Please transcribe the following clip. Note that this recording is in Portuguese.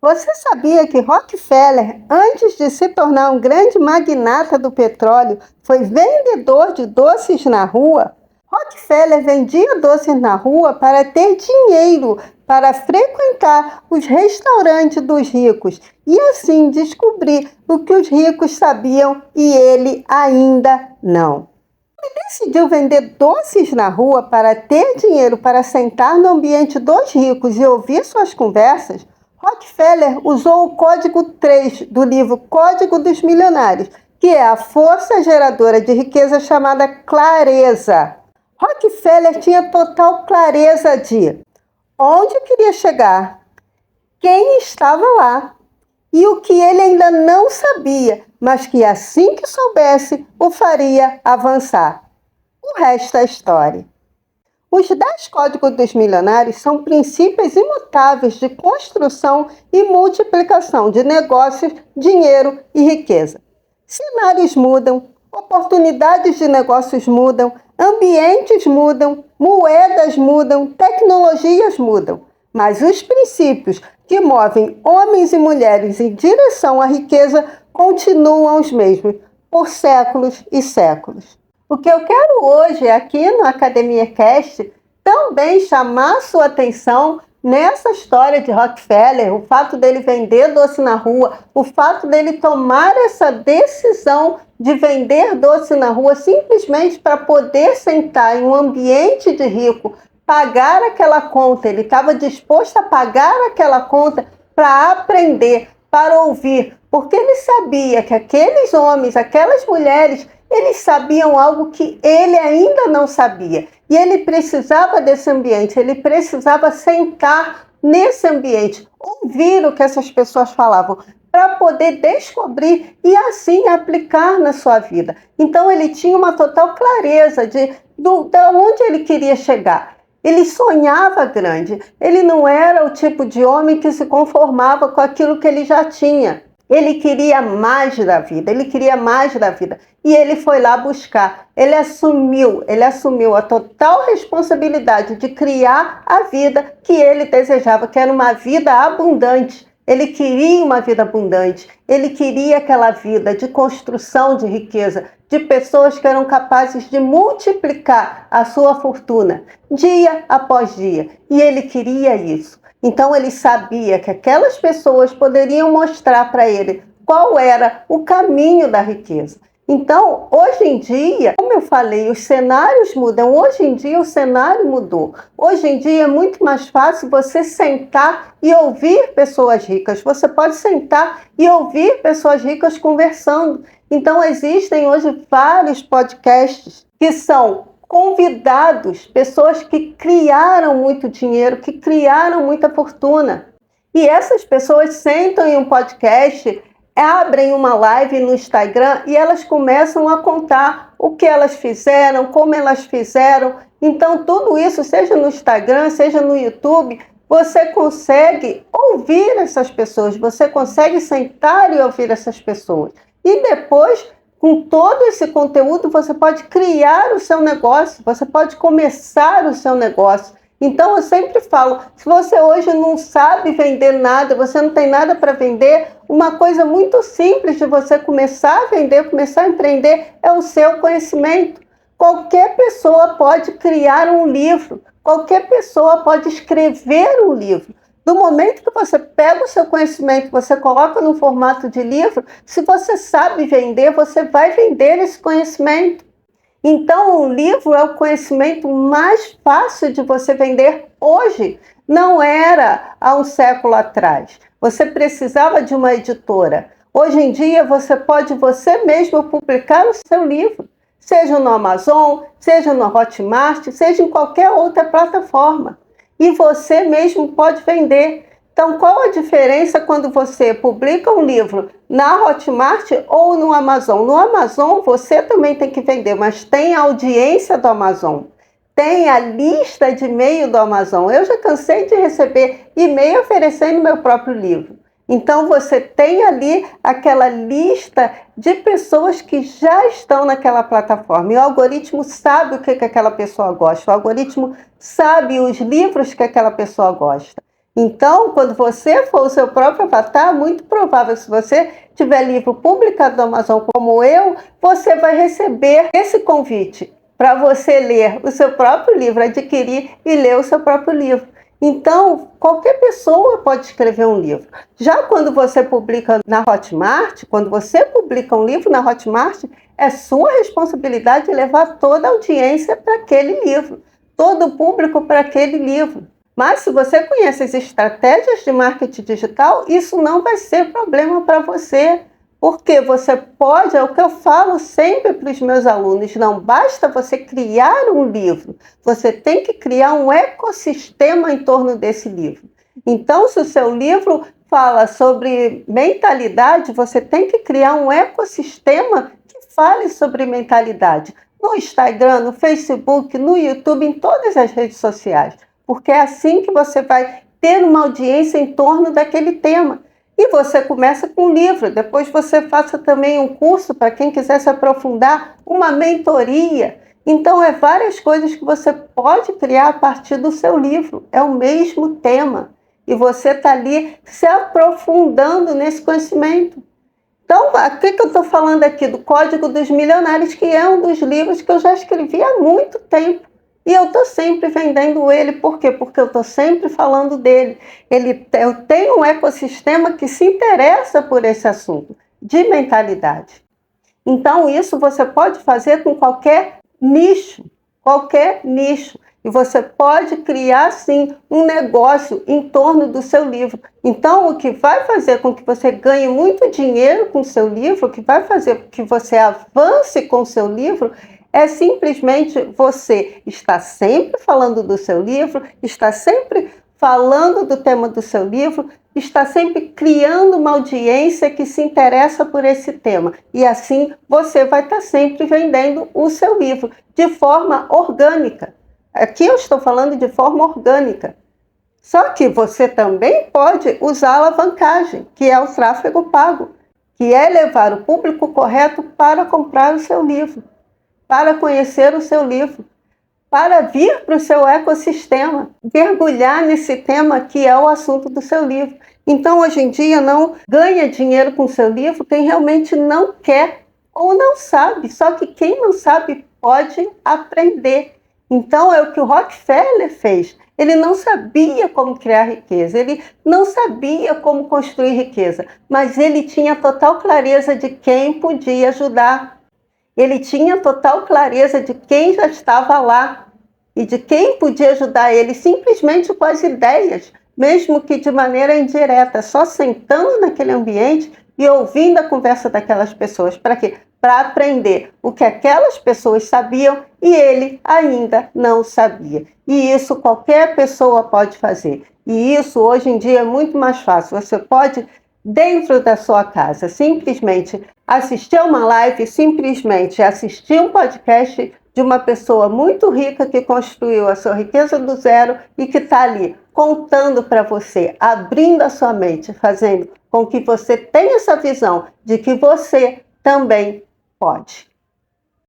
Você sabia que Rockefeller, antes de se tornar um grande magnata do petróleo, foi vendedor de doces na rua? Rockefeller vendia doces na rua para ter dinheiro para frequentar os restaurantes dos ricos e assim descobrir o que os ricos sabiam e ele ainda não. Decidiu vender doces na rua para ter dinheiro para sentar no ambiente dos ricos e ouvir suas conversas. Rockefeller usou o código 3 do livro Código dos Milionários, que é a força geradora de riqueza chamada clareza. Rockefeller tinha total clareza de onde queria chegar, quem estava lá e o que ele ainda não sabia, mas que assim que soubesse, o faria avançar. O resto é história. Os 10 códigos dos milionários são princípios imutáveis de construção e multiplicação de negócios, dinheiro e riqueza. Cenários mudam, oportunidades de negócios mudam, ambientes mudam, moedas mudam, tecnologias mudam. Mas os princípios que movem homens e mulheres em direção à riqueza continuam os mesmos por séculos e séculos. O que eu quero hoje aqui no Academia Cast também chamar sua atenção nessa história de Rockefeller, o fato dele vender doce na rua, o fato dele tomar essa decisão de vender doce na rua simplesmente para poder sentar em um ambiente de rico, pagar aquela conta. Ele estava disposto a pagar aquela conta para aprender, para ouvir, porque ele sabia que aqueles homens, aquelas mulheres, eles sabiam algo que ele ainda não sabia. E ele precisava desse ambiente, ele precisava sentar nesse ambiente, ouvir o que essas pessoas falavam, para poder descobrir e assim aplicar na sua vida. Então ele tinha uma total clareza de onde ele queria chegar. Ele sonhava grande, ele não era o tipo de homem que se conformava com aquilo que ele já tinha. Ele queria mais da vida, ele queria mais da vida. E ele foi lá buscar, ele assumiu a total responsabilidade de criar a vida que ele desejava, que era uma vida abundante. Ele queria uma vida abundante, ele queria aquela vida de construção de riqueza, de pessoas que eram capazes de multiplicar a sua fortuna dia após dia. E ele queria isso. Então ele sabia que aquelas pessoas poderiam mostrar para ele qual era o caminho da riqueza. Então, hoje em dia, como eu falei, os cenários mudam. Hoje em dia o cenário mudou. Hoje em dia é muito mais fácil você sentar e ouvir pessoas ricas. Você pode sentar e ouvir pessoas ricas conversando. Então existem hoje vários podcasts que são convidados, pessoas que criaram muito dinheiro, que criaram muita fortuna. E essas pessoas sentam em um podcast, abrem uma live no Instagram e elas começam a contar o que elas fizeram, como elas fizeram. Então tudo isso, seja no Instagram, seja no YouTube, você consegue ouvir essas pessoas, você consegue sentar e ouvir essas pessoas. E depois, com todo esse conteúdo, você pode criar o seu negócio, você pode começar o seu negócio. Então eu sempre falo, se você hoje não sabe vender nada, você não tem nada para vender, uma coisa muito simples de você começar a vender, começar a empreender, é o seu conhecimento. Qualquer pessoa pode criar um livro, qualquer pessoa pode escrever um livro. Do momento que você pega o seu conhecimento, você coloca no formato de livro, se você sabe vender, você vai vender esse conhecimento. Então, o livro é o conhecimento mais fácil de você vender hoje. Não era há um século atrás. Você precisava de uma editora. Hoje em dia, você pode você mesmo publicar o seu livro, seja no Amazon, seja no Hotmart, seja em qualquer outra plataforma. E você mesmo pode vender. Então, qual a diferença quando você publica um livro na Hotmart ou no Amazon? No Amazon, você também tem que vender, mas tem a audiência do Amazon. Tem a lista de e-mail do Amazon. Eu já cansei de receber e-mail oferecendo meu próprio livro. Então, você tem ali aquela lista de pessoas que já estão naquela plataforma. E o algoritmo sabe o que aquela pessoa gosta. O algoritmo sabe os livros que aquela pessoa gosta. Então, quando você for o seu próprio avatar, muito provável, se você tiver livro publicado no Amazon como eu, você vai receber esse convite para você ler o seu próprio livro, adquirir e ler o seu próprio livro. Então, qualquer pessoa pode escrever um livro. Já quando você publica na Hotmart, quando você publica um livro na Hotmart, é sua responsabilidade levar toda a audiência para aquele livro, todo o público para aquele livro. Mas se você conhece as estratégias de marketing digital, isso não vai ser problema para você. Porque você pode, é o que eu falo sempre para os meus alunos, não basta você criar um livro, você tem que criar um ecossistema em torno desse livro. Então, se o seu livro fala sobre mentalidade, você tem que criar um ecossistema que fale sobre mentalidade. No Instagram, no Facebook, no YouTube, em todas as redes sociais. Porque é assim que você vai ter uma audiência em torno daquele tema. E você começa com um livro, depois você faça também um curso para quem quiser se aprofundar, uma mentoria. Então, é várias coisas que você pode criar a partir do seu livro. É o mesmo tema. E você está ali se aprofundando nesse conhecimento. Então, o que eu estou falando aqui? Do Código dos Milionários, que é um dos livros que eu já escrevi há muito tempo. E eu estou sempre vendendo ele. Por quê? Porque eu estou sempre falando dele. Eu tenho um ecossistema que se interessa por esse assunto de mentalidade. Então, isso você pode fazer com qualquer nicho. Qualquer nicho. E você pode criar, sim, um negócio em torno do seu livro. Então, o que vai fazer com que você ganhe muito dinheiro com o seu livro, o que vai fazer com que você avance com o seu livro, é simplesmente você estar sempre falando do seu livro, estar sempre falando do tema do seu livro, estar sempre criando uma audiência que se interessa por esse tema. E assim você vai estar sempre vendendo o seu livro de forma orgânica. Aqui eu estou falando de forma orgânica. Só que você também pode usar a alavancagem, que é o tráfego pago, que é levar o público correto para comprar o seu livro, para conhecer o seu livro, para vir para o seu ecossistema, mergulhar nesse tema que é o assunto do seu livro. Então, hoje em dia, não ganha dinheiro com o seu livro quem realmente não quer ou não sabe. Só que quem não sabe pode aprender. Então, é o que o Rockefeller fez. Ele não sabia como criar riqueza, ele não sabia como construir riqueza, mas ele tinha total clareza de quem podia ajudar. Ele tinha total clareza de quem já estava lá e de quem podia ajudar ele simplesmente com as ideias, mesmo que de maneira indireta, só sentando naquele ambiente e ouvindo a conversa daquelas pessoas. Para quê? Para aprender o que aquelas pessoas sabiam e ele ainda não sabia. E isso qualquer pessoa pode fazer. E isso hoje em dia é muito mais fácil. Você pode, dentro da sua casa, simplesmente assistir a uma live, simplesmente assistir um podcast de uma pessoa muito rica que construiu a sua riqueza do zero e que está ali contando para você, abrindo a sua mente, fazendo com que você tenha essa visão de que você também pode.